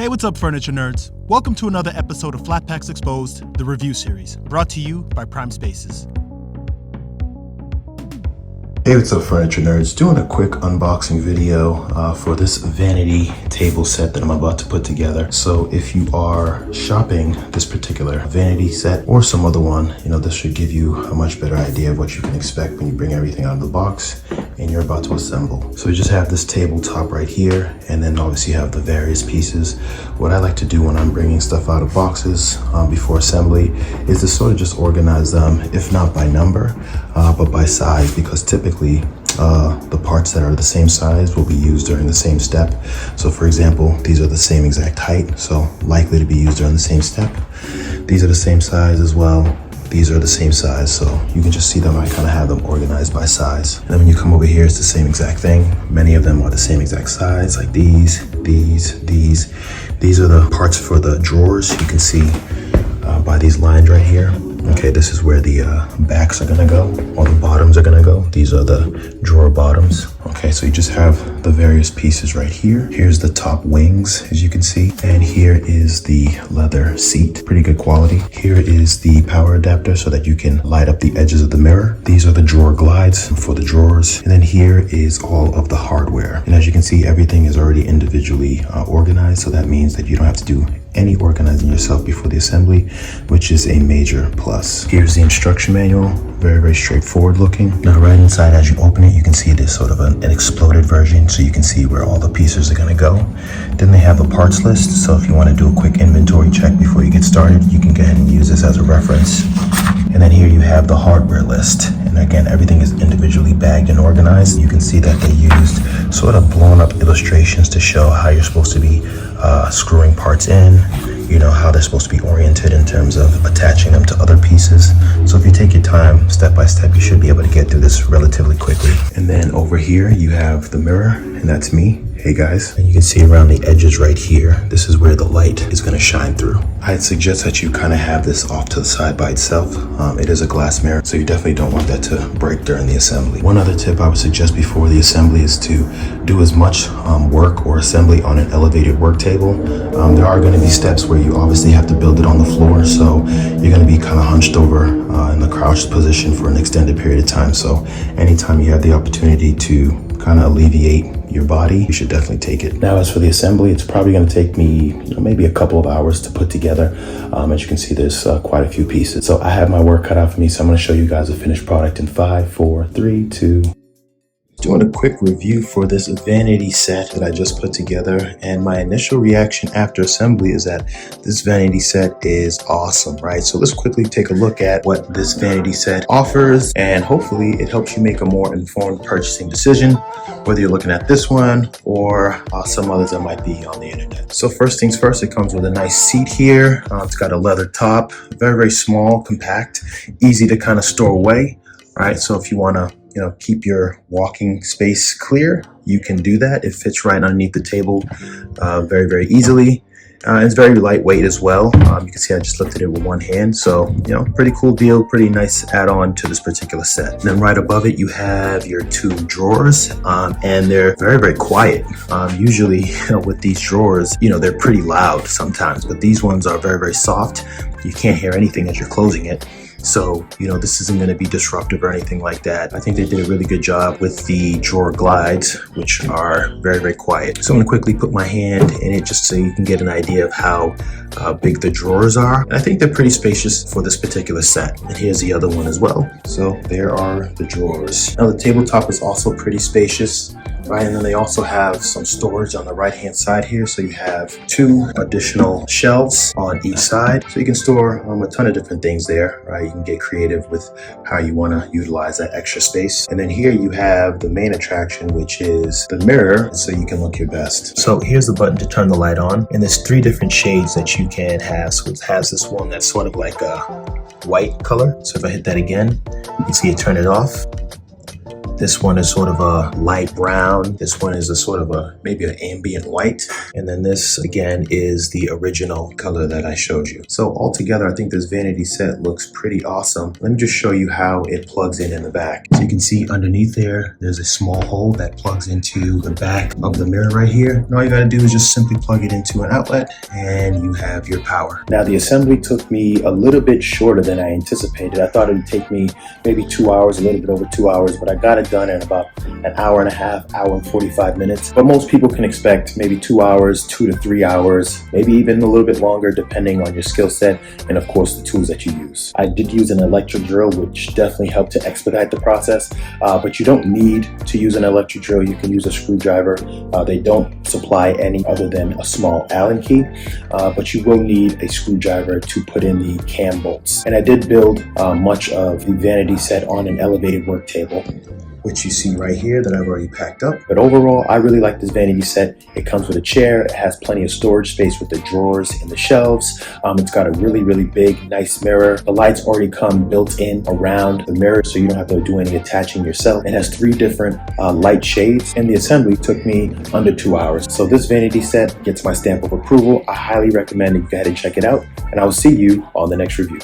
Hey, what's up, furniture nerds? Welcome to another episode of Flat Packs Exposed, the review series, brought to you by Prime Spaces. Hey, what's up, furniture nerds? Doing a quick unboxing video for this vanity table set that I'm about to put together. So if you are shopping this particular vanity set or some other one, this should give you a much better idea of what you can expect when you bring everything out of the box and you're about to assemble. So you just have this tabletop right here, and then obviously you have the various pieces. What I like to do when I'm bringing stuff out of boxes before assembly is to sort of just organize them, if not by number, but by size, because typically the parts that are the same size will be used during the same step. So for example, these are the same exact height, so likely to be used during the same step. These are the same size as well. These are the same size, so you can just see them. I kind of have them organized by size. And then when you come over here, it's the same exact thing. Many of them are the same exact size, like these. These are the parts for the drawers. You can see by these lines right here. Okay, this is where the backs are gonna go, or the bottoms are gonna go. These are the drawer bottoms. Okay, so you just have the various pieces right here. Here's the top wings, as you can see. And here is the leather seat, pretty good quality. Here is the power adapter so that you can light up the edges of the mirror. These are the drawer glides for the drawers. And then here is all of the hardware. And as you can see, everything is already individually organized. So that means that you don't have to do any organizing yourself before the assembly, which is a major plus. Here's the instruction manual, very straightforward looking. Now right inside, as you open it, you can see there's sort of an exploded version, so you can see where all the pieces are gonna go. Then they have a parts list, so if you wanna do a quick inventory check before you get started, you can go ahead and use this as a reference. And then here you have the hardware list. And again, everything is individually bagged and organized. You can see that they used sort of blown up illustrations to show how you're supposed to be screwing parts in, how they're supposed to be oriented in terms of attaching them to other pieces. So if you take your time, step by step, you should be able to get through this relatively quickly. And then over here, you have the mirror, and that's me. Hey guys, and you can see around the edges right here, this is where the light is going to shine through. I'd suggest that you kind of have this off to the side by itself. It is a glass mirror, so you definitely don't want that to break during the assembly. One other tip I would suggest before the assembly is to do as much work or assembly on an elevated work table. There are going to be steps where you obviously have to build it on the floor, so you're going to be kind of hunched over in the crouched position for an extended period of time. So anytime you have the opportunity to kind of alleviate your body, you should definitely take it. Now, as for the assembly, it's probably going to take me maybe a couple of hours to put together. As you can see, there's quite a few pieces. So I have my work cut out for me, so I'm going to show you guys the finished product in 5, 4, 3, 2. Doing a quick review for this vanity set that I just put together, and my initial reaction after assembly is that this vanity set is awesome, right? So let's quickly take a look at what this vanity set offers, and hopefully it helps you make a more informed purchasing decision, whether you're looking at this one or some others that might be on the internet. So first things first, it comes with a nice seat here. It's got a leather top, very small, compact, easy to kind of store away, right? So if you want to keep your walking space clear, you can do that. It fits right underneath the table very easily. It's very lightweight as well. You can see I just lifted it with one hand. So, pretty cool deal, pretty nice add-on to this particular set. And then right above it, you have your two drawers, and they're very quiet. Usually with these drawers, they're pretty loud sometimes, but these ones are very soft. You can't hear anything as you're closing it. So, this isn't going to be disruptive or anything like that. I think they did a really good job with the drawer glides, which are very quiet. So I'm going to quickly put my hand in it just so you can get an idea of how big the drawers are. And I think they're pretty spacious for this particular set. And here's the other one as well. So there are the drawers. Now the tabletop is also pretty spacious, right? And then they also have some storage on the right-hand side here. So you have 2 additional shelves on each side. So you can store a ton of different things there, right? You can get creative with how you want to utilize that extra space. And then here you have the main attraction, which is the mirror, so you can look your best. So here's the button to turn the light on. And there's 3 different shades that you can have. So it has this one that's sort of like a white color. So if I hit that again, you can see it turn it off. This one is sort of a light brown. This one is a sort of a, maybe an ambient white. And then this again is the original color that I showed you. So altogether, I think this vanity set looks pretty awesome. Let me just show you how it plugs in the back. So you can see underneath there, there's a small hole that plugs into the back of the mirror right here. And all you gotta do is just simply plug it into an outlet and you have your power. Now the assembly took me a little bit shorter than I anticipated. I thought it would take me maybe 2 hours, a little bit over 2 hours, but I got it done in about an hour and a half, hour and 45 minutes. But most people can expect maybe 2 hours, 2 to 3 hours, maybe even a little bit longer depending on your skill set and of course the tools that you use. I did use an electric drill, which definitely helped to expedite the process, but you don't need to use an electric drill. You can use a screwdriver. They don't supply any other than a small Allen key, but you will need a screwdriver to put in the cam bolts. And I did build much of the vanity set on an elevated work table, which you see right here that I've already packed up. But overall, I really like this vanity set. It comes with a chair. It has plenty of storage space with the drawers and the shelves. It's got a really, really big, nice mirror. The lights already come built in around the mirror, so you don't have to do any attaching yourself. It has 3 different light shades, and the assembly took me under 2 hours. So this vanity set gets my stamp of approval. I highly recommend that you go ahead and check it out, and I will see you on the next review.